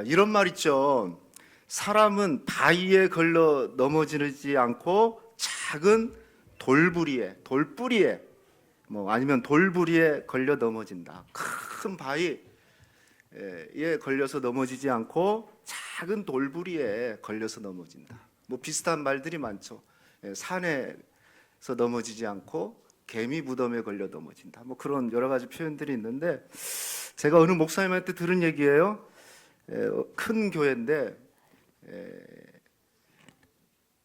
이런 말 있죠. 사람은 바위에 걸려 넘어지지 않고 작은 돌뿌리에 아니면 돌부리에 걸려 넘어진다. 큰 바위에 걸려서 넘어지지 않고 작은 돌부리에 걸려서 넘어진다. 비슷한 말들이 많죠. 산에서 넘어지지 않고 개미 무덤에 걸려 넘어진다. 그런 여러 가지 표현들이 있는데, 제가 어느 목사님한테 들은 얘기예요. 큰 교회인데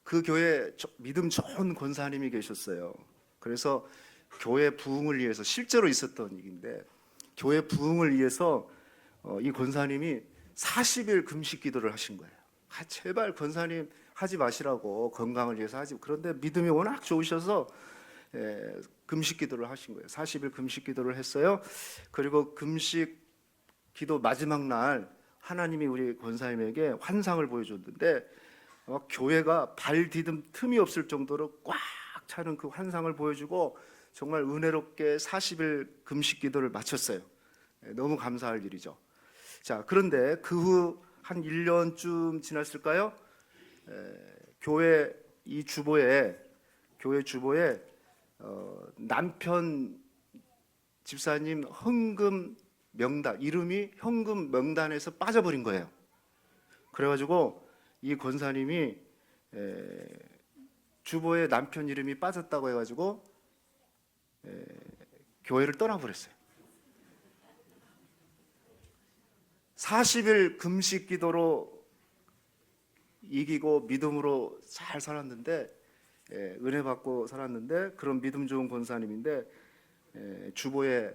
그 교회에 믿음 좋은 권사님이 계셨어요. 그래서 교회 부흥을 위해서, 실제로 있었던 일인데, 교회 부흥을 위해서 이 권사님이 40일 금식 기도를 하신 거예요. 제발 권사님 하지 마시라고, 건강을 위해서 하지. 그런데 믿음이 워낙 좋으셔서 금식 기도를 하신 거예요. 40일 금식 기도를 했어요. 그리고 금식 기도 마지막 날 하나님이 우리 권사님에게 환상을 보여줬는데, 교회가 발 디듬 틈이 없을 정도로 꽉 차는 그 환상을 보여주고 정말 은혜롭게 40일 금식 기도를 마쳤어요. 너무 감사할 일이죠. 자, 그런데 그 후 한 1년쯤 지났을까요? 교회 주보에 남편 집사님 헌금 명단, 이름이 현금 명단에서 빠져버린 거예요. 그래가지고 이 권사님이 주보에 남편 이름이 빠졌다고 해가지고 교회를 떠나버렸어요. 40일 금식 기도로 이기고 믿음으로 잘 살았는데, 은혜 받고 살았는데, 그런 믿음 좋은 권사님인데 주보에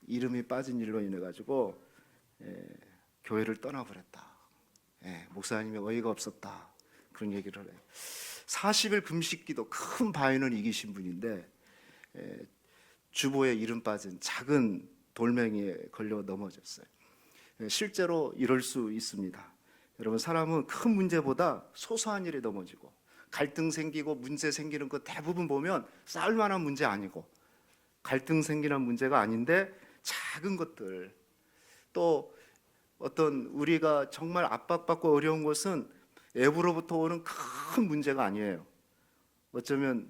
이름이 빠진 일로 인해 가지고 교회를 떠나버렸다. 목사님이 어이가 없었다, 그런 얘기를 해요. 40일 금식기도 큰 바위는 이기신 분인데 주보에 이름 빠진 작은 돌멩이에 걸려 넘어졌어요. 실제로 이럴 수 있습니다. 여러분, 사람은 큰 문제보다 소소한 일에 넘어지고, 갈등 생기고 문제 생기는 거 대부분 보면 싸울 만한 문제 아니고, 갈등 생기는 문제가 아닌데 작은 것들, 또 어떤 우리가 정말 압박받고 어려운 것은 외부로부터 오는 큰 문제가 아니에요. 어쩌면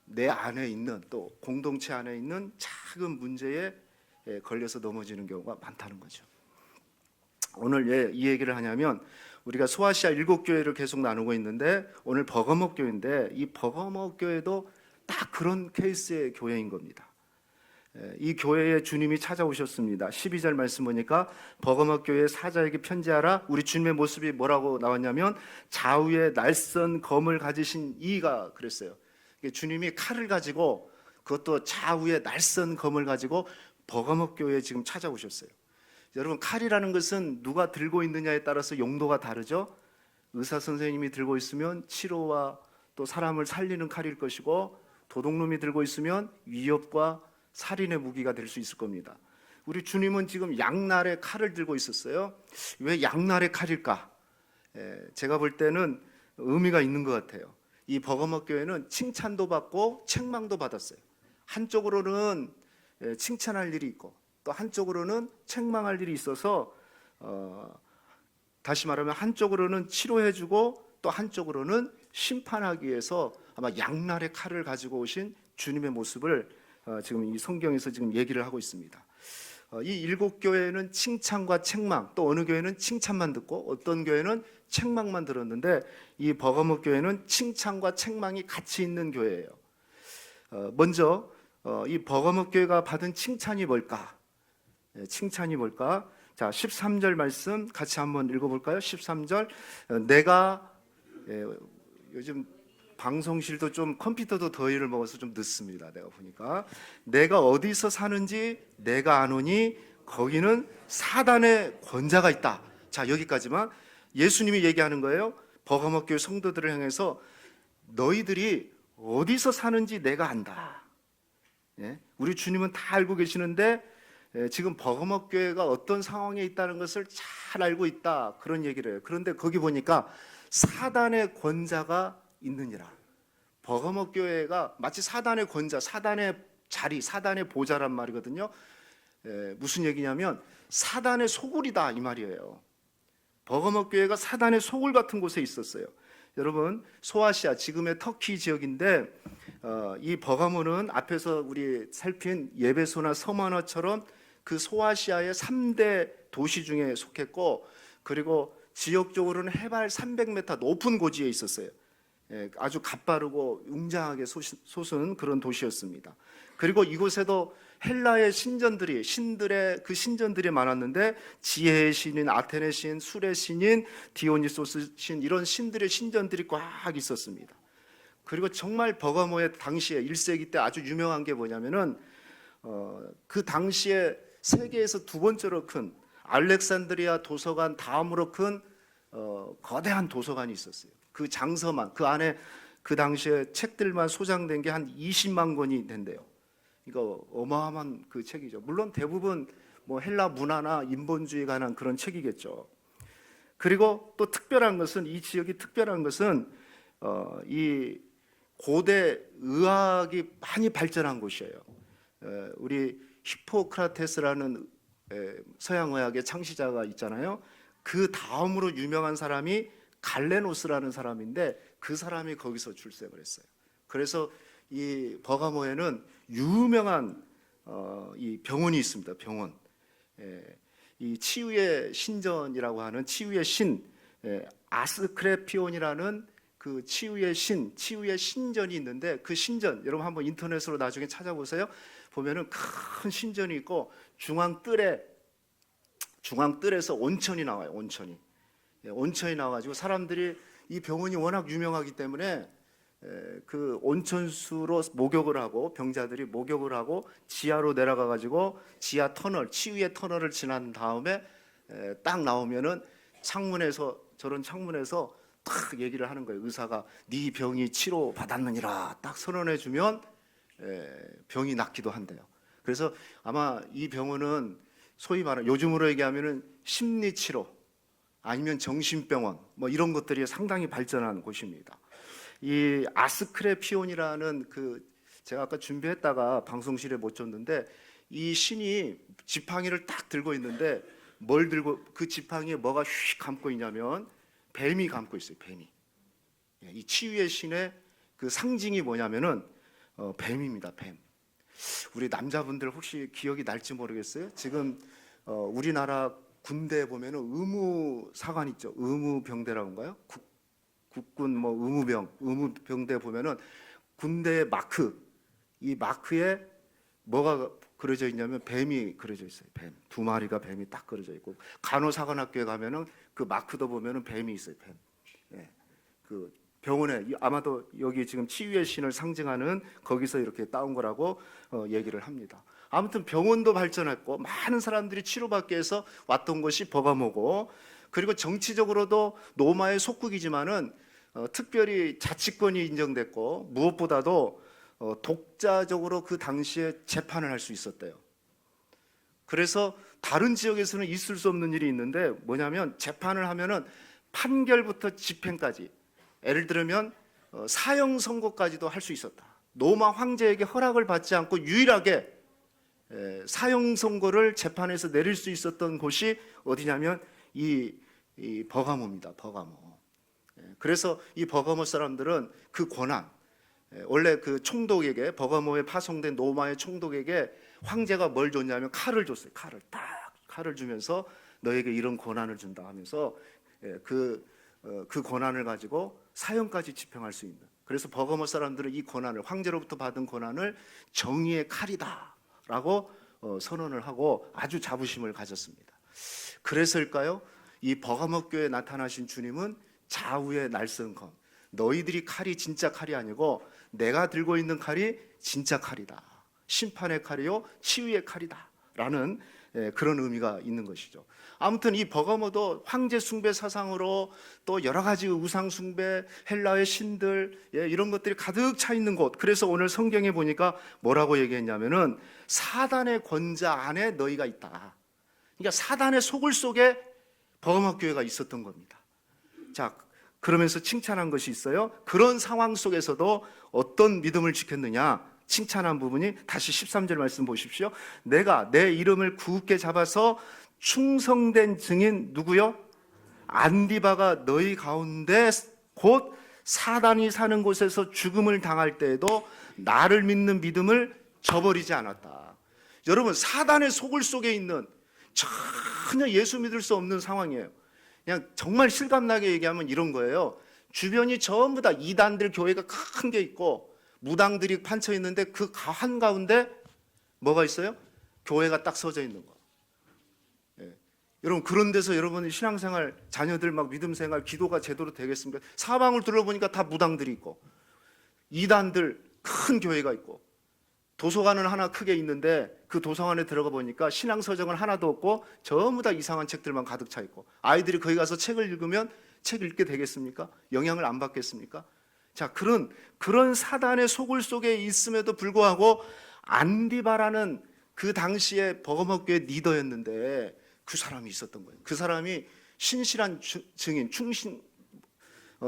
내 안에 있는, 또 공동체 안에 있는 작은 문제에 걸려서 넘어지는 경우가 많다는 거죠. 오늘 왜 이 얘기를 하냐면, 우리가 소아시아 7교회를 계속 나누고 있는데 오늘 버거목 교회인데, 이 버거목 교회도 딱 그런 케이스의 교회인 겁니다. 이 교회에 주님이 찾아오셨습니다. 12절 말씀 보니까 버거목 교회 사자에게 편지하라. 우리 주님의 모습이 뭐라고 나왔냐면 좌우에 날선 검을 가지신 이가 그랬어요. 주님이 칼을 가지고, 그것도 좌우에 날선 검을 가지고 버거목 교회에 지금 찾아오셨어요. 여러분, 칼이라는 것은 누가 들고 있느냐에 따라서 용도가 다르죠. 의사 선생님이 들고 있으면 치료와 또 사람을 살리는 칼일 것이고, 도둑놈이 들고 있으면 위협과 살인의 무기가 될 수 있을 겁니다. 우리 주님은 지금 양날의 칼을 들고 있었어요. 왜 양날의 칼일까? 제가 볼 때는 의미가 있는 것 같아요. 이 버거목 교회는 칭찬도 받고 책망도 받았어요. 한쪽으로는 칭찬할 일이 있고, 또 한쪽으로는 책망할 일이 있어서 다시 말하면 한쪽으로는 치료해주고 또 한쪽으로는 심판하기 위해서 아마 양날의 칼을 가지고 오신 주님의 모습을 지금 이 성경에서 지금 얘기를 하고 있습니다. 이 7교회는 칭찬과 책망, 또 어느 교회는 칭찬만 듣고 어떤 교회는 책망만 들었는데, 이 버거목 교회는 칭찬과 책망이 같이 있는 교회예요. 먼저 이 버거목 교회가 받은 칭찬이 뭘까? 칭찬이 뭘까? 자, 13절 말씀 같이 한번 읽어볼까요? 13절. 내가, 요즘 방송실도 좀 컴퓨터도 더위를 먹어서 좀 늦습니다. 내가 보니까 내가 어디서 사는지 내가 아노니 거기는 사단의 권자가 있다. 자, 여기까지만. 예수님이 얘기하는 거예요. 버거목 교회 성도들을 향해서 너희들이 어디서 사는지 내가 안다. 우리 주님은 다 알고 계시는데 지금 버거목 교회가 어떤 상황에 있다는 것을 잘 알고 있다, 그런 얘기를 해요. 그런데 거기 보니까 사단의 권자가 있느니라. 버거목 교회가 마치 사단의 권자, 사단의 자리, 사단의 보좌란 말이거든요. 무슨 얘기냐면 사단의 소굴이다, 이 말이에요. 버가모 교회가 사단의 소굴 같은 곳에 있었어요. 여러분, 소아시아, 지금의 터키 지역인데 이 버가모는 앞에서 우리 살핀 예베소나 서머너처럼 그 소아시아의 3대 도시 중에 속했고, 그리고 지역적으로는 해발 300m 높은 고지에 있었어요. 아주 값바르고 웅장하게 솟은 그런 도시였습니다. 그리고 이곳에도 헬라의 신들의 그 신전들이 많았는데, 지혜의 신인 아테네 신, 술의 신인 디오니소스 신, 이런 신들의 신전들이 꽉 있었습니다. 그리고 정말 버가모의 당시에 1세기 때 아주 유명한 게 뭐냐면은 그 당시에 세계에서 두 번째로 큰 알렉산드리아 도서관 다음으로 큰 거대한 도서관이 있었어요. 그 장서만, 그 안에 그 당시에 책들만 소장된 게 한 20만 권이 된대요. 이거 어마어마한 그 책이죠. 물론 대부분 뭐 헬라 문화나 인본주의에 관한 그런 책이겠죠. 그리고 또 특별한 것은, 이 지역이 특별한 것은 이 고대 의학이 많이 발전한 곳이에요. 우리 히포크라테스라는 서양의학의 창시자가 있잖아요. 그 다음으로 유명한 사람이 갈레노스라는 사람인데, 그 사람이 거기서 출생을 했어요. 그래서 이 버가모에는 유명한 이 병원이 있습니다. 병원. 이 치유의 신전이라고 하는 치유의 신, 아스크레피온이라는 그 치유의 신전이 있는데, 그 신전 여러분 한번 인터넷으로 나중에 찾아보세요. 보면은 큰 신전이 있고 중앙뜰에서 온천이 나와요. 온천이 나와가지고 사람들이, 이 병원이 워낙 유명하기 때문에 그 온천수로 목욕을 하고, 병자들이 목욕을 하고 지하로 내려가가지고 지하 터널, 치유의 터널을 지난 다음에 딱 나오면은 저런 창문에서 딱 얘기를 하는 거예요. 의사가 네 병이 치료 받았느니라 딱 선언해 주면 병이 낫기도 한대요. 그래서 아마 이 병원은 소위 말하는, 요즘으로 얘기하면은 심리치료 아니면 정신병원 뭐 이런 것들이 상당히 발전한 곳입니다. 이 아스크레피온이라는 제가 아까 준비했다가 방송실에 못 줬는데, 이 신이 지팡이를 딱 들고 있는데, 뭘 들고, 그 지팡이에 뭐가 휙 감고 있냐면 뱀이 감고 있어요. 뱀이. 이 치유의 신의 그 상징이 뭐냐면은 뱀입니다. 뱀. 우리 남자분들 혹시 기억이 날지 모르겠어요. 지금 우리나라 군대에 보면은 의무사관 있죠. 의무병대라고인가요? 국군 뭐 의무병대 보면은 군대의 마크, 이 마크에 뭐가 그려져 있냐면 뱀이 그려져 있어요. 뱀. 두 마리가 뱀이 딱 그려져 있고, 간호사관학교에 가면은 그 마크도 보면은 뱀이 있어요. 뱀. 그 병원에, 아마도 여기 지금 치유의 신을 상징하는 거기서 이렇게 따온 거라고 얘기를 합니다. 아무튼 병원도 발전했고 많은 사람들이 치료받기 위해서 왔던 것이 버가모고, 그리고 정치적으로도 로마의 속국이지만은 특별히 자치권이 인정됐고, 무엇보다도 독자적으로 그 당시에 재판을 할 수 있었대요. 그래서 다른 지역에서는 있을 수 없는 일이 있는데, 뭐냐면 재판을 하면은 판결부터 집행까지, 예를 들면 사형 선고까지도 할 수 있었다. 로마 황제에게 허락을 받지 않고 유일하게 사형 선고를 재판에서 내릴 수 있었던 곳이 어디냐면 이 버가모입니다. 버가모. 그래서 이 버가모 사람들은 그 권한, 원래 그 총독에게, 버가모에 파송된 로마의 총독에게 황제가 뭘 줬냐면 칼을 줬어요. 칼을 주면서 너에게 이런 권한을 준다 하면서 그 권한을 가지고 사형까지 집행할 수 있는. 그래서 버가모 사람들은 이 권한을, 황제로부터 받은 권한을 정의의 칼이다라고 선언을 하고 아주 자부심을 가졌습니다. 그래서일까요? 이 버가모 교회에 나타나신 주님은 좌우의 날선 검, 너희들이 칼이 진짜 칼이 아니고 내가 들고 있는 칼이 진짜 칼이다. 심판의 칼이요 치유의 칼이다 라는 그런 의미가 있는 것이죠. 아무튼 이 버가모도 황제 숭배 사상으로 또 여러 가지 우상 숭배, 헬라의 신들, 이런 것들이 가득 차 있는 곳. 그래서 오늘 성경에 보니까 뭐라고 얘기했냐면은 사단의 권자 안에 너희가 있다. 그러니까 사단의 소굴 속에 버가모 교회가 있었던 겁니다. 자, 그러면서 칭찬한 것이 있어요. 그런 상황 속에서도 어떤 믿음을 지켰느냐, 칭찬한 부분이, 다시 13절 말씀 보십시오. 내가 내 이름을 굳게 잡아서 충성된 증인, 누구요? 안디바가 너희 가운데 곧 사단이 사는 곳에서 죽음을 당할 때에도 나를 믿는 믿음을 저버리지 않았다. 여러분, 사단의 소굴 속에 있는 전혀 예수 믿을 수 없는 상황이에요. 그냥 정말 실감나게 얘기하면 이런 거예요. 주변이 전부 다 이단들 교회가 큰 게 있고 무당들이 판쳐 있는데 그 한가운데 뭐가 있어요? 교회가 딱 서져 있는 거. 예. 여러분, 그런 데서 여러분 신앙생활, 자녀들 막 믿음생활, 기도가 제대로 되겠습니까? 사방을 둘러보니까 다 무당들이 있고 이단들 큰 교회가 있고 도서관은 하나 크게 있는데 그 도서관에 들어가 보니까 신앙서적은 하나도 없고 전부 다 이상한 책들만 가득 차 있고 아이들이 거기 가서 책을 읽으면 책 읽게 되겠습니까? 영향을 안 받겠습니까? 자, 그런 사단의 소굴 속에 있음에도 불구하고 안디바라는 그 당시에 버거먹교의 리더였는데 그 사람이 있었던 거예요. 그 사람이 신실한 증인,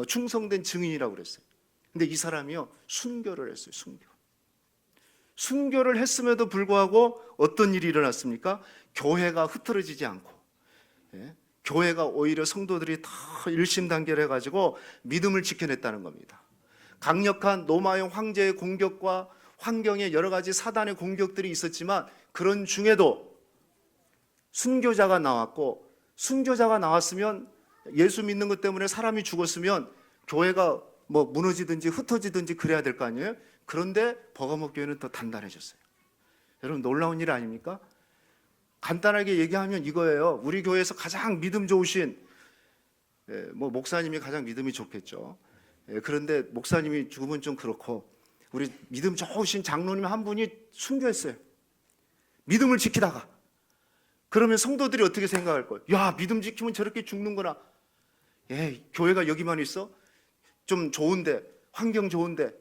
충성된 증인이라고 그랬어요. 근데 이 사람이요, 순교를 했어요. 순교를 했음에도 불구하고 어떤 일이 일어났습니까? 교회가 흐트러지지 않고, 교회가 오히려 성도들이 더 일심단결해가지고 믿음을 지켜냈다는 겁니다. 강력한 로마형 황제의 공격과 환경에 여러 가지 사단의 공격들이 있었지만 그런 중에도 순교자가 나왔고, 순교자가 나왔으면 예수 믿는 것 때문에 사람이 죽었으면 교회가 뭐 무너지든지 흩어지든지 그래야 될 거 아니에요? 그런데 버가모 교회는 더 단단해졌어요. 여러분, 놀라운 일 아닙니까? 간단하게 얘기하면 이거예요. 우리 교회에서 가장 믿음 좋으신 뭐 목사님이 가장 믿음이 좋겠죠. 그런데 목사님이 죽으면 좀 그렇고 우리 믿음 좋으신 장로님 한 분이 순교했어요. 믿음을 지키다가. 그러면 성도들이 어떻게 생각할 거예요? 야, 믿음 지키면 저렇게 죽는구나. 교회가 여기만 있어? 좀 좋은데, 환경 좋은데,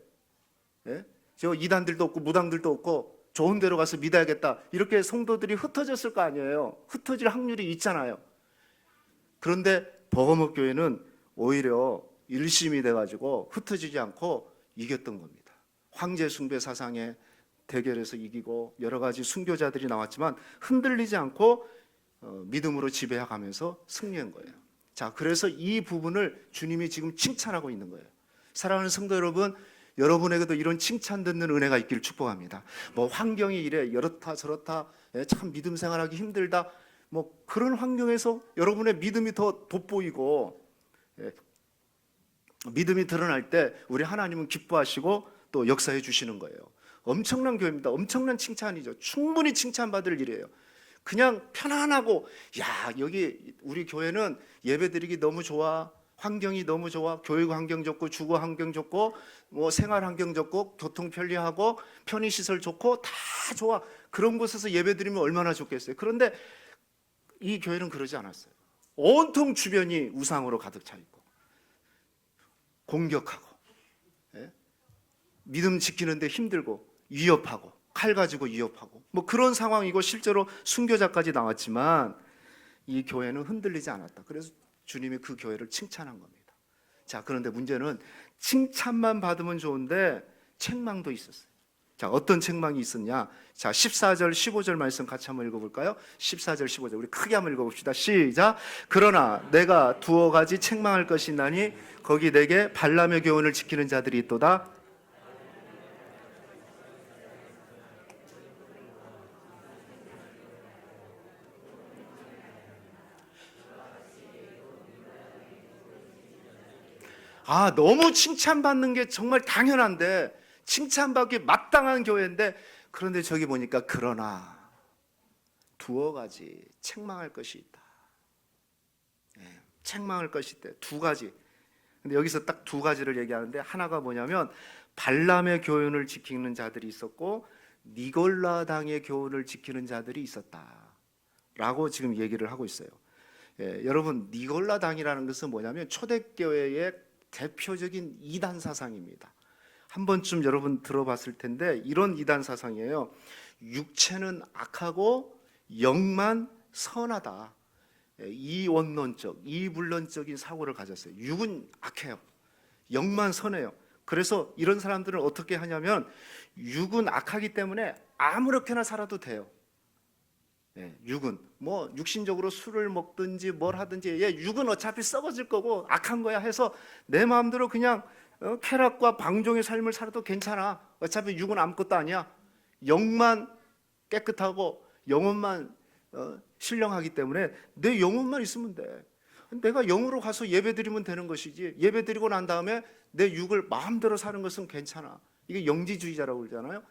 저 이단들도 없고 무당들도 없고 좋은 데로 가서 믿어야겠다. 이렇게 성도들이 흩어졌을 거 아니에요. 흩어질 확률이 있잖아요. 그런데 버거목 교회는 오히려 일심이 돼가지고 흩어지지 않고 이겼던 겁니다. 황제 숭배 사상의 대결에서 이기고 여러 가지 순교자들이 나왔지만 흔들리지 않고 믿음으로 지배해가면서 승리한 거예요. 자, 그래서 이 부분을 주님이 지금 칭찬하고 있는 거예요. 사랑하는 성도 여러분, 여러분에게도 이런 칭찬 듣는 은혜가 있기를 축복합니다. 뭐 환경이 이래 이렇다 저렇다, 참 믿음 생활하기 힘들다, 뭐 그런 환경에서 여러분의 믿음이 더 돋보이고 믿음이 드러날 때 우리 하나님은 기뻐하시고 또 역사해 주시는 거예요. 엄청난 교회입니다. 엄청난 칭찬이죠. 충분히 칭찬받을 일이에요. 그냥 편안하고, 야, 여기 우리 교회는 예배드리기 너무 좋아, 환경이 너무 좋아, 교육 환경 좋고 주거 환경 좋고 뭐 생활 환경 좋고 교통 편리하고 편의시설 좋고 다 좋아. 그런 곳에서 예배드리면 얼마나 좋겠어요. 그런데 이 교회는 그러지 않았어요. 온통 주변이 우상으로 가득 차 있고 공격하고, 믿음 지키는데 힘들고 위협하고 칼 가지고 위협하고 뭐 그런 상황이고 실제로 순교자까지 나왔지만 이 교회는 흔들리지 않았다. 그래서 주님이 그 교회를 칭찬한 겁니다. 자, 그런데 문제는 칭찬만 받으면 좋은데 책망도 있었어요. 자, 어떤 책망이 있었냐? 자, 14절 15절 말씀 같이 한번 읽어볼까요? 14절 15절 우리 크게 한번 읽어봅시다. 시작. 그러나 내가 두어 가지 책망할 것이 있나니 거기 내게 발람의 교훈을 지키는 자들이 있도다. 아, 너무 칭찬받는 게 정말 당연한데, 칭찬받기 마땅한 교회인데, 그런데 저기 보니까 그러나 두어 가지 책망할 것이 있다. 책망할 것이 있대. 두 가지. 근데 여기서 딱 두 가지를 얘기하는데, 하나가 뭐냐면 발람의 교훈을 지키는 자들이 있었고 니골라 당의 교훈을 지키는 자들이 있었다라고 지금 얘기를 하고 있어요. 여러분, 니골라 당이라는 것은 뭐냐면 초대교회의 대표적인 이단 사상입니다. 한 번쯤 여러분 들어봤을 텐데 이런 이단 사상이에요. 육체는 악하고 영만 선하다. 이원론적, 이불론적인 사고를 가졌어요. 육은 악해요. 영만 선해요. 그래서 이런 사람들은 어떻게 하냐면 육은 악하기 때문에 아무렇게나 살아도 돼요. 육은 뭐 육신적으로 술을 먹든지 뭘 하든지 육은 어차피 썩어질 거고 악한 거야 해서 내 마음대로 그냥 쾌락과 방종의 삶을 살아도 괜찮아. 어차피 육은 아무것도 아니야. 영만 깨끗하고 영혼만 신령하기 때문에 내 영혼만 있으면 돼. 내가 영으로 가서 예배드리면 되는 것이지, 예배드리고 난 다음에 내 육을 마음대로 사는 것은 괜찮아. 이게 영지주의자라고 그러잖아요.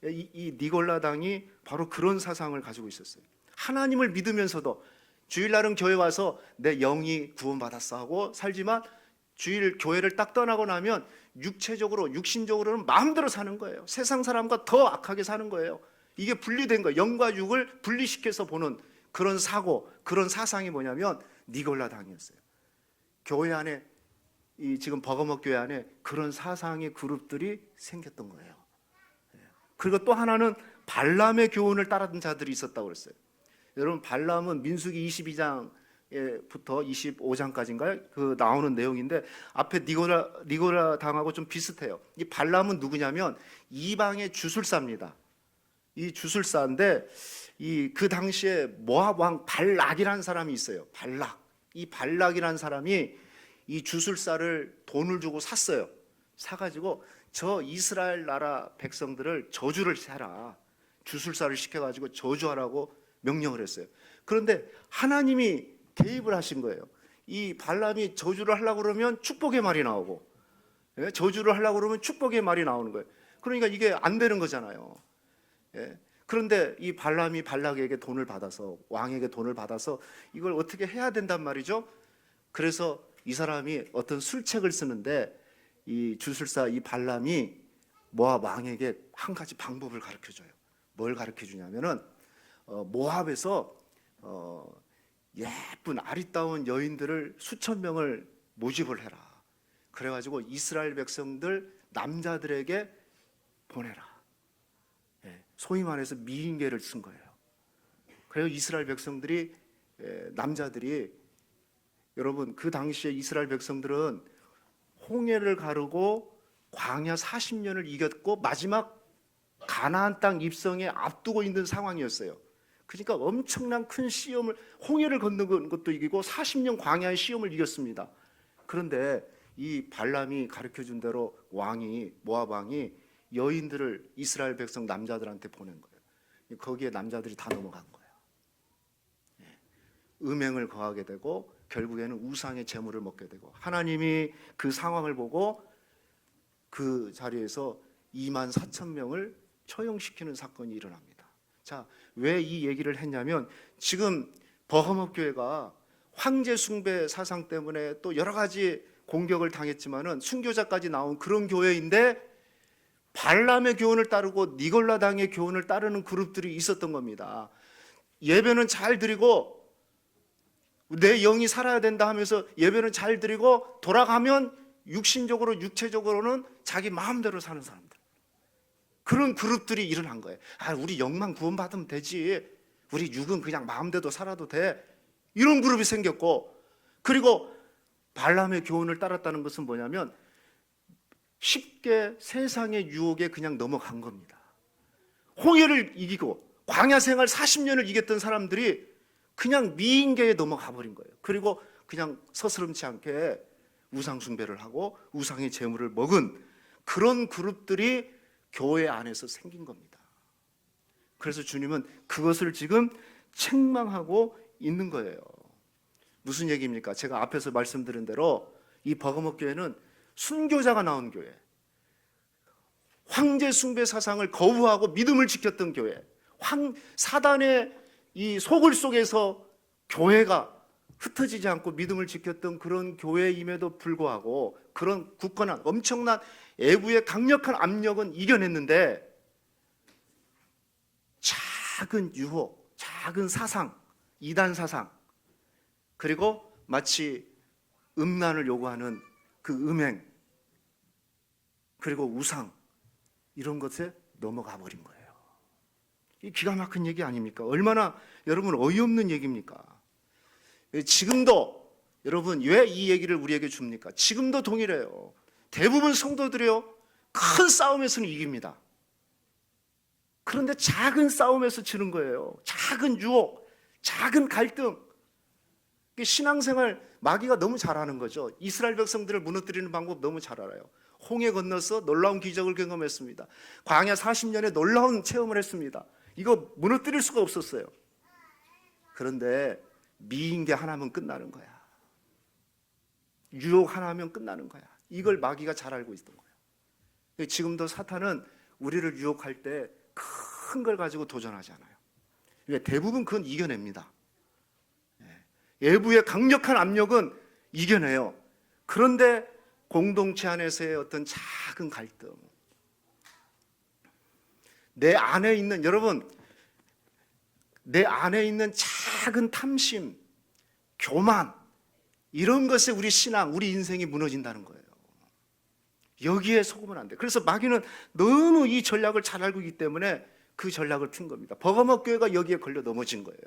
이 니골라당이 바로 그런 사상을 가지고 있었어요. 하나님을 믿으면서도 주일날은 교회 와서 내 영이 구원받았어 하고 살지만 주일 교회를 딱 떠나고 나면 육체적으로 육신적으로는 마음대로 사는 거예요. 세상 사람과 더 악하게 사는 거예요. 이게 분리된 거예요. 영과 육을 분리시켜서 보는 그런 사고, 그런 사상이 뭐냐면 니골라당이었어요. 교회 안에, 이 지금 버거먹 교회 안에 그런 사상의 그룹들이 생겼던 거예요. 그리고 또 하나는 발람의 교훈을 따르던 자들이 있었다고 그랬어요. 여러분, 발람은 민수기 22장부터 25장까지인가요? 그 나오는 내용인데 앞에 니고라 당하고 좀 비슷해요. 이 발람은 누구냐면 이방의 주술사입니다. 이 주술사인데 그 당시에 모압 왕 발락이라는 사람이 있어요. 이 발락이라는 사람이 이 주술사를 돈을 주고 샀어요. 사가지고 저 이스라엘 나라 백성들을 저주를 해라. 주술사를 시켜가지고 저주하라고 명령을 했어요. 그런데 하나님이 개입을 하신 거예요. 이 발람이 저주를 하려고 그러면 축복의 말이 나오고, 저주를 하려고 그러면 축복의 말이 나오는 거예요. 그러니까 이게 안 되는 거잖아요. 그런데 이 발람이 발락에게 돈을 받아서, 왕에게 돈을 받아서 이걸 어떻게 해야 된단 말이죠. 그래서 이 사람이 어떤 술책을 쓰는데 이 주술사 이 발람이 모압 왕에게 한 가지 방법을 가르쳐줘요. 뭘 가르쳐주냐면은 모압에서 예쁜 아리따운 여인들을 수천 명을 모집을 해라. 그래가지고 이스라엘 백성들 남자들에게 보내라. 소위 말해서 미인계를 쓴 거예요. 그래서 이스라엘 백성들이, 남자들이, 여러분 그 당시에 이스라엘 백성들은 홍해를 가르고 광야 40년을 이겼고 마지막 가나안 땅 입성에 앞두고 있는 상황이었어요. 그러니까 엄청난 큰 시험을, 홍해를 건너는 것도 이기고 40년 광야의 시험을 이겼습니다. 그런데 이 발람이 가르쳐준 대로 모압 왕이 여인들을 이스라엘 백성 남자들한테 보낸 거예요. 거기에 남자들이 다 넘어간 거예요. 음행을 거하게 되고 결국에는 우상의 제물을 먹게 되고, 하나님이 그 상황을 보고 그 자리에서 24,000명을 처형시키는 사건이 일어납니다. 자, 왜 이 얘기를 했냐면 지금 버거먹 교회가 황제 숭배 사상 때문에 또 여러 가지 공격을 당했지만은 순교자까지 나온 그런 교회인데 발람의 교훈을 따르고 니골라당의 교훈을 따르는 그룹들이 있었던 겁니다. 예배는 잘 드리고 내 영이 살아야 된다 하면서 예배는 잘 드리고 돌아가면 육신적으로 육체적으로는 자기 마음대로 사는 사람들, 그런 그룹들이 일어난 거예요. 우리 영만 구원받으면 되지, 우리 육은 그냥 마음대로 살아도 돼, 이런 그룹이 생겼고, 그리고 발람의 교훈을 따랐다는 것은 뭐냐면 쉽게 세상의 유혹에 그냥 넘어간 겁니다. 홍해를 이기고 광야 생활 40년을 이겼던 사람들이 그냥 미인계에 넘어가 버린 거예요. 그리고 그냥 서스름치 않게 우상 숭배를 하고 우상의 제물을 먹은 그런 그룹들이 교회 안에서 생긴 겁니다. 그래서 주님은 그것을 지금 책망하고 있는 거예요. 무슨 얘기입니까? 제가 앞에서 말씀드린 대로 이 버거먹 교회는 순교자가 나온 교회, 황제 숭배 사상을 거부하고 믿음을 지켰던 교회, 사단의 이 소굴 속에서 교회가 흩어지지 않고 믿음을 지켰던 그런 교회임에도 불구하고 그런 굳건한 엄청난 애부의 강력한 압력은 이겨냈는데 작은 유혹, 작은 사상, 이단 사상, 그리고 마치 음란을 요구하는 그 음행, 그리고 우상, 이런 것에 넘어가 버린 거예요. 이 기가 막힌 얘기 아닙니까? 얼마나 여러분 어이없는 얘기입니까? 지금도 여러분 왜 이 얘기를 우리에게 줍니까? 지금도 동일해요. 대부분 성도들이요 큰 싸움에서는 이깁니다. 그런데 작은 싸움에서 지는 거예요. 작은 유혹, 작은 갈등. 신앙생활 마귀가 너무 잘하는 거죠. 이스라엘 백성들을 무너뜨리는 방법 너무 잘 알아요. 홍해 건너서 놀라운 기적을 경험했습니다. 광야 40년에 놀라운 체험을 했습니다. 이거 무너뜨릴 수가 없었어요. 그런데 미인계 하나면 끝나는 거야. 유혹 하나면 끝나는 거야. 이걸 마귀가 잘 알고 있던 거예요. 지금도 사탄은 우리를 유혹할 때 큰 걸 가지고 도전하잖아요. 대부분 그건 이겨냅니다. 외부의 강력한 압력은 이겨내요. 그런데 공동체 안에서의 어떤 작은 갈등, 내 안에 있는, 여러분, 내 안에 있는 작은 탐심, 교만, 이런 것에 우리 신앙, 우리 인생이 무너진다는 거예요. 여기에 속으면 안 돼. 그래서 마귀는 너무 이 전략을 잘 알고 있기 때문에 그 전략을 핀 겁니다. 버가모 교회가 여기에 걸려 넘어진 거예요.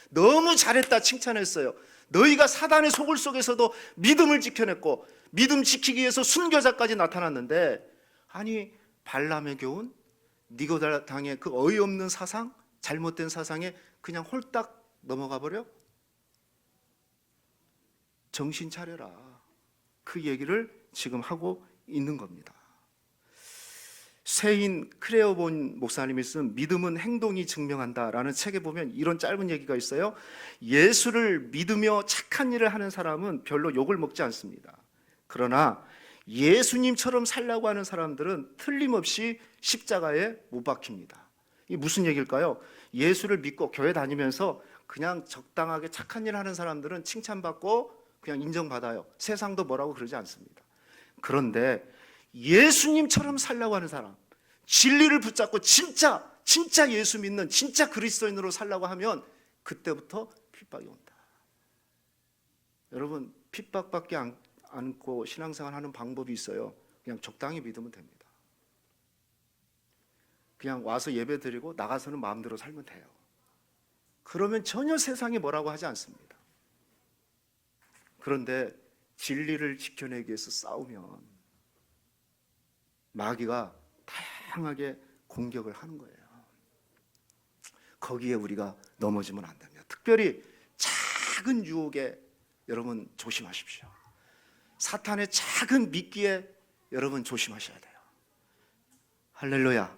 너무 잘했다 칭찬했어요. 너희가 사단의 소굴 속에서도 믿음을 지켜냈고 믿음 지키기 위해서 순교자까지 나타났는데, 아니 발람의 교훈, 니고당의 그 어이없는 사상, 잘못된 사상에 그냥 홀딱 넘어가 버려? 정신 차려라. 그 얘기를 지금 하고 있는 겁니다. 세인 크레오본 목사님이 쓴 믿음은 행동이 증명한다라는 책에 보면 이런 짧은 얘기가 있어요. 예수를 믿으며 착한 일을 하는 사람은 별로 욕을 먹지 않습니다. 그러나 예수님처럼 살려고 하는 사람들은 틀림없이 십자가에 못 박힙니다. 이게 무슨 얘기일까요? 예수를 믿고 교회 다니면서 그냥 적당하게 착한 일을 하는 사람들은 칭찬받고 그냥 인정받아요. 세상도 뭐라고 그러지 않습니다. 그런데 예수님처럼 살려고 하는 사람, 진리를 붙잡고 진짜 예수 믿는 진짜 그리스도인으로 살려고 하면 그때부터 핍박이 온다. 여러분, 핍박받지 않고 신앙생활 하는 방법이 있어요. 그냥 적당히 믿으면 됩니다. 그냥 와서 예배 드리고 나가서는 마음대로 살면 돼요. 그러면 전혀 세상이 뭐라고 하지 않습니다. 그런데 진리를 지켜내기 위해서 싸우면 마귀가 다양하게 공격을 하는 거예요. 거기에 우리가 넘어지면 안 됩니다. 특별히 작은 유혹에 여러분 조심하십시오. 사탄의 작은 미끼에 여러분 조심하셔야 돼요. 할렐루야.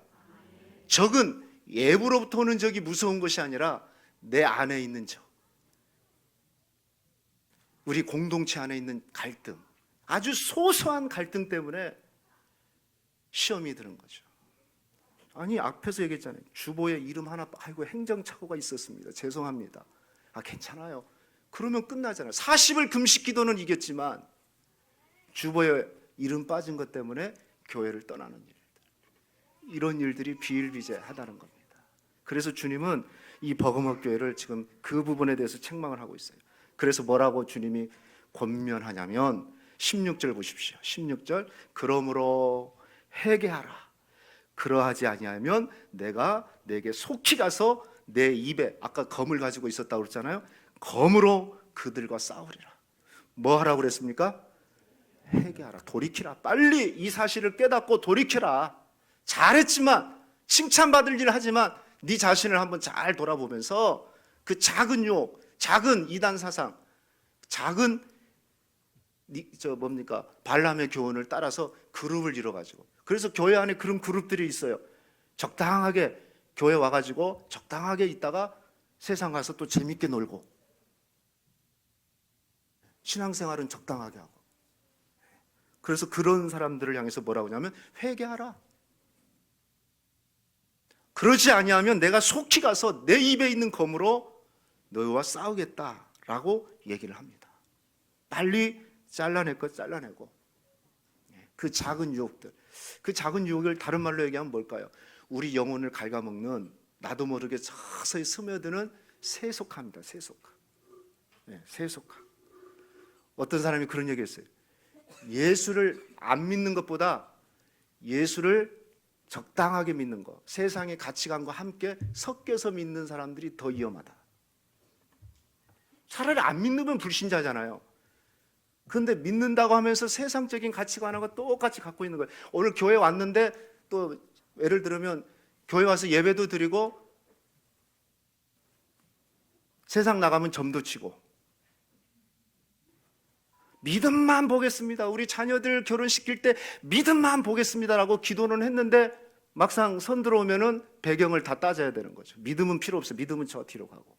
적은 외부로부터 오는 적이 무서운 것이 아니라 내 안에 있는 적, 우리 공동체 안에 있는 갈등, 아주 소소한 갈등 때문에 시험이 드는 거죠. 아니, 앞에서 얘기했잖아요. 주보에 이름 하나, 아이고 행정착오가 있었습니다. 죄송합니다. 아, 괜찮아요. 그러면 끝나잖아요. 40을 금식 기도는 이겼지만 주보에 이름 빠진 것 때문에 교회를 떠나는 일들, 이런 일들이 비일비재하다는 겁니다. 그래서 주님은 이 버거모 교회를 지금 그 부분에 대해서 책망을 하고 있어요. 그래서 뭐라고 주님이 권면하냐면 16절 보십시오. 16절, 그러므로 회개하라. 그러하지 아니하면 내가 내게 속히 가서 내 입에, 아까 검을 가지고 있었다고 그랬잖아요. 검으로 그들과 싸우리라. 뭐 하라고 그랬습니까? 회개하라. 돌이키라. 빨리 이 사실을 깨닫고 돌이켜라. 잘했지만, 칭찬받을 일을 하지만 네 자신을 한번 잘 돌아보면서 그 작은 유혹, 작은 이단 사상, 작은 발람의 교훈을 따라서 그룹을 이뤄가지고, 그래서 교회 안에 그런 그룹들이 있어요. 적당하게 교회 와가지고 적당하게 있다가 세상 가서 또 재밌게 놀고, 신앙생활은 적당하게 하고. 그래서 그런 사람들을 향해서 뭐라고 하냐면 회개하라. 그러지 아니하면 내가 속히 가서 내 입에 있는 검으로 너희와 싸우겠다라고 얘기를 합니다. 빨리 잘라낼 것 잘라내고, 그 작은 유혹들, 그 작은 유혹을 다른 말로 얘기하면 뭘까요? 우리 영혼을 갉아먹는, 나도 모르게 서서히 스며드는 세속화입니다. 세속화. 세속화. 어떤 사람이 그런 얘기 했어요. 예수를 안 믿는 것보다 예수를 적당하게 믿는 것, 세상의 가치관과 함께 섞여서 믿는 사람들이 더 위험하다. 차라리 안 믿으면 불신자잖아요. 그런데 믿는다고 하면서 세상적인 가치관하고 똑같이 갖고 있는 거예요. 오늘 교회 왔는데 또 예를 들면 교회 와서 예배도 드리고 세상 나가면 점도 치고 믿음만 보겠습니다. 우리 자녀들 결혼시킬 때 믿음만 보겠습니다라고 기도는 했는데 막상 선 들어오면은 배경을 다 따져야 되는 거죠. 믿음은 필요 없어요. 믿음은 저 뒤로 가고.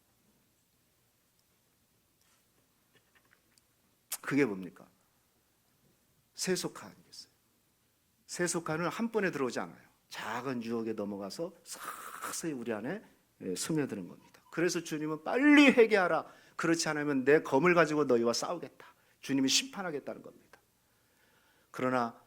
그게 뭡니까? 세속화 아니겠어요? 세속화는 한 번에 들어오지 않아요. 작은 유혹에 넘어가서 서서히 우리 안에 스며드는 겁니다. 그래서 주님은 빨리 회개하라. 그렇지 않으면 내 검을 가지고 너희와 싸우겠다. 주님이 심판하겠다는 겁니다. 그러나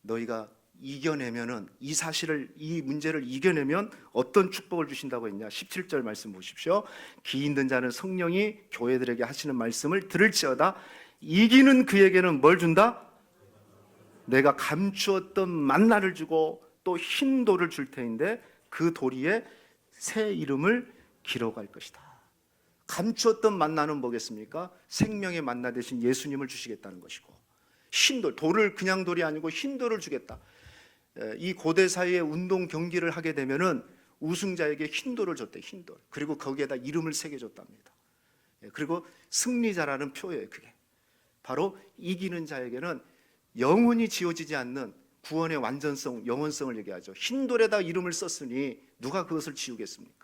너희가 이겨내면은 이 사실을, 이 문제를 이겨내면 어떤 축복을 주신다고 했냐? 17절 말씀 보십시오. 기 있는 자는 성령이 교회들에게 하시는 말씀을 들을지어다. 이기는 그에게는 뭘 준다? 내가 감추었던 만나를 주고 또 흰 돌을 줄 테인데 그 도리에 새 이름을 기록할 것이다. 감추었던 만나는 뭐겠습니까? 생명의 만나 대신 예수님을 주시겠다는 것이고, 흰 돌, 돌을 그냥 돌이 아니고 흰 돌을 주겠다. 이 고대 사회의 운동 경기를 하게 되면은 우승자에게 흰 돌을 줬대. 흰 돌. 그리고 거기에다 이름을 새겨줬답니다. 그리고 승리자라는 표예요. 그게 바로 이기는 자에게는 영원히 지워지지 않는 구원의 완전성, 영원성을 얘기하죠. 흰 돌에다 이름을 썼으니 누가 그것을 지우겠습니까?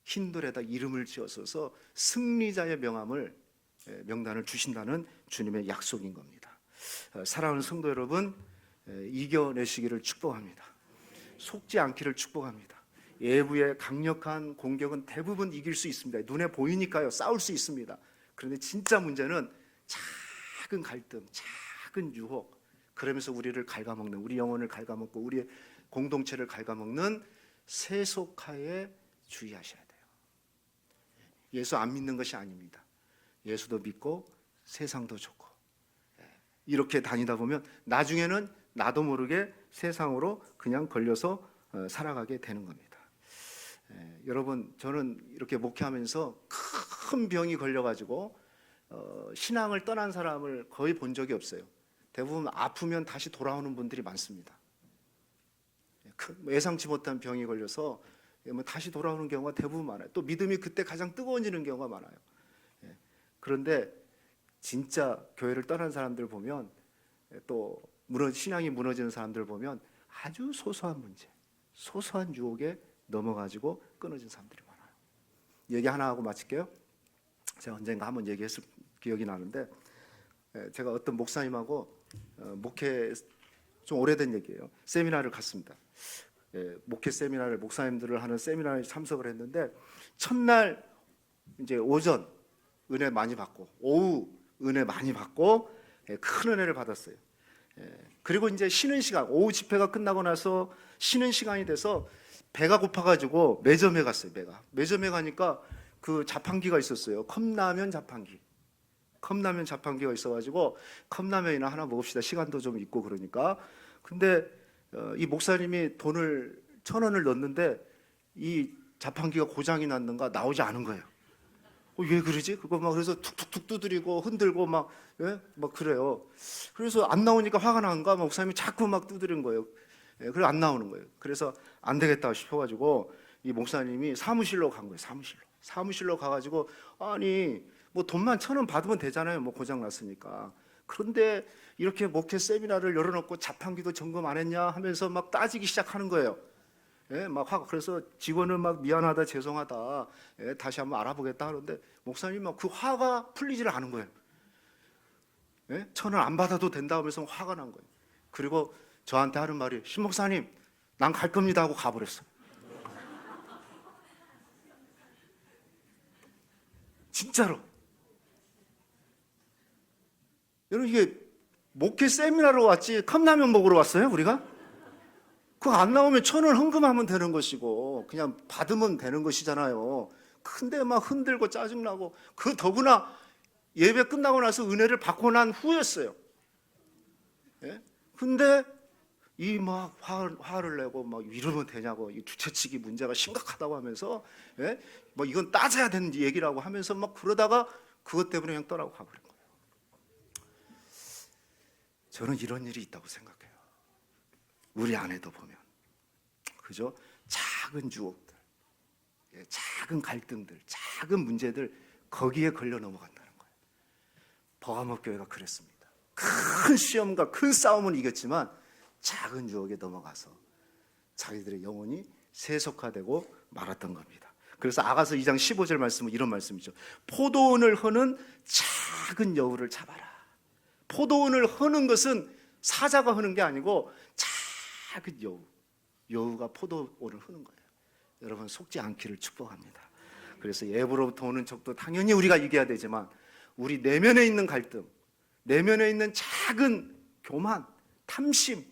흰 돌에다 이름을 지어서 승리자의 명단을 주신다는 주님의 약속인 겁니다. 사랑하는 성도 여러분, 이겨내시기를 축복합니다. 속지 않기를 축복합니다. 외부의 강력한 공격은 대부분 이길 수 있습니다. 눈에 보이니까요, 싸울 수 있습니다. 그런데 진짜 문제는 작은 갈등, 작은 유혹, 그러면서 우리를 갉아먹는, 우리 영혼을 갉아먹고 우리의 공동체를 갉아먹는 세속화에 주의하셔야 돼요. 예수 안 믿는 것이 아닙니다. 예수도 믿고 세상도 좋고 이렇게 다니다 보면 나중에는 나도 모르게 세상으로 그냥 걸려서 살아가게 되는 겁니다. 여러분, 저는 이렇게 목회하면서 큰 병이 걸려가지고 신앙을 떠난 사람을 거의 본 적이 없어요. 대부분 아프면 다시 돌아오는 분들이 많습니다. 예상치 못한 병이 걸려서 다시 돌아오는 경우가 대부분 많아요. 또 믿음이 그때 가장 뜨거워지는 경우가 많아요. 그런데 진짜 교회를 떠난 사람들 보면, 또 신앙이 무너지는 사람들 보면 아주 소소한 문제, 소소한 유혹에 넘어가지고 끊어진 사람들이 많아요. 얘기 하나 하고 마칠게요. 제가 언젠가 한번 얘기했을 기억이 나는데, 제가 어떤 목사님하고 목회, 좀 오래된 얘기예요. 세미나를 갔습니다. 목회 세미나를, 목사님들을 하는 세미나에 참석을 했는데, 첫날 이제 오전 은혜 많이 받고 오후 은혜 많이 받고 큰 은혜를 받았어요. 그리고 이제 쉬는 시간, 오후 집회가 끝나고 나서 쉬는 시간이 돼서 배가 고파가지고 매점에 갔어요. 매점에 가니까 그 자판기가 있었어요. 컵라면 자판기. 컵라면 자판기가 있어가지고 컵라면이나 하나 먹읍시다. 시간도 좀 있고 그러니까. 근데 이 목사님이 돈을 1,000원을 넣었는데 이 자판기가 고장이 났는가 나오지 않은 거예요. 왜 그러지? 그거 막 그래서 툭툭툭 두드리고 흔들고 막 그래요. 그래서 안 나오니까 화가 난가 목사님이 자꾸 막 두드린 거예요. 그래서 안 나오는 거예요. 그래서 안 되겠다 싶어가지고 이 목사님이 사무실로 간 거예요. 사무실로 가가지고, 아니 뭐 돈만 1,000원 받으면 되잖아요. 뭐 고장 났으니까. 그런데 이렇게 목회 세미나를 열어놓고 자판기도 점검 안 했냐 하면서 막 따지기 시작하는 거예요. 그래서 직원은 막 미안하다, 죄송하다, 다시 한번 알아보겠다 하는데 목사님이 막 그 화가 풀리지를 않은 거예요. 1,000원 안 받아도 된다 하면서 화가 난 거예요. 그리고 저한테 하는 말이, 신 목사님, 난 갈 겁니다 하고 가버렸어요. 진짜로. 여러분, 이게 목회 세미나로 왔지 컵라면 먹으러 왔어요 우리가? 그거 안 나오면 1,000원 헌금하면 되는 것이고 그냥 받으면 되는 것이잖아요. 근데 막 흔들고 짜증나고, 그 더구나 예배 끝나고 나서 은혜를 받고 난 후였어요. 근데 이 막 화를 내고 막 이러면 되냐고, 이 주최측이 문제가 심각하다고 하면서 뭐 이건 따져야 되는 얘기라고 하면서 막 그러다가 그것 때문에 그냥 떠나고 가버린 거예요. 저는 이런 일이 있다고 생각해요. 우리 안에도 보면 그죠? 작은 유혹들, 작은 갈등들, 작은 문제들 거기에 걸려 넘어간다는 거예요. 버가모 교회가 그랬습니다. 큰 시험과 큰 싸움은 이겼지만 작은 유혹에 넘어가서 자기들의 영혼이 세속화되고 말았던 겁니다. 그래서 아가서 2장 15절 말씀은 이런 말씀이죠. 포도원을 허는 작은 여우를 잡아라. 포도원을 허는 것은 사자가 허는 게 아니고 작은 여우가 포도원을 허는 거예요. 여러분 속지 않기를 축복합니다. 그래서 예부로부터 오는 적도 당연히 우리가 이겨야 되지만 우리 내면에 있는 갈등, 내면에 있는 작은 교만, 탐심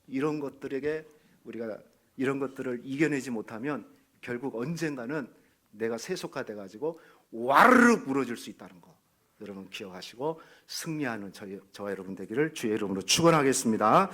이런 것들에게 우리가 이런 것들을 이겨내지 못하면 결국 언젠가는 내가 세속화돼 가지고 와르르 무너질 수 있다는 거 여러분 기억하시고 승리하는 저와 여러분 되기를 주의 이름으로 축원하겠습니다.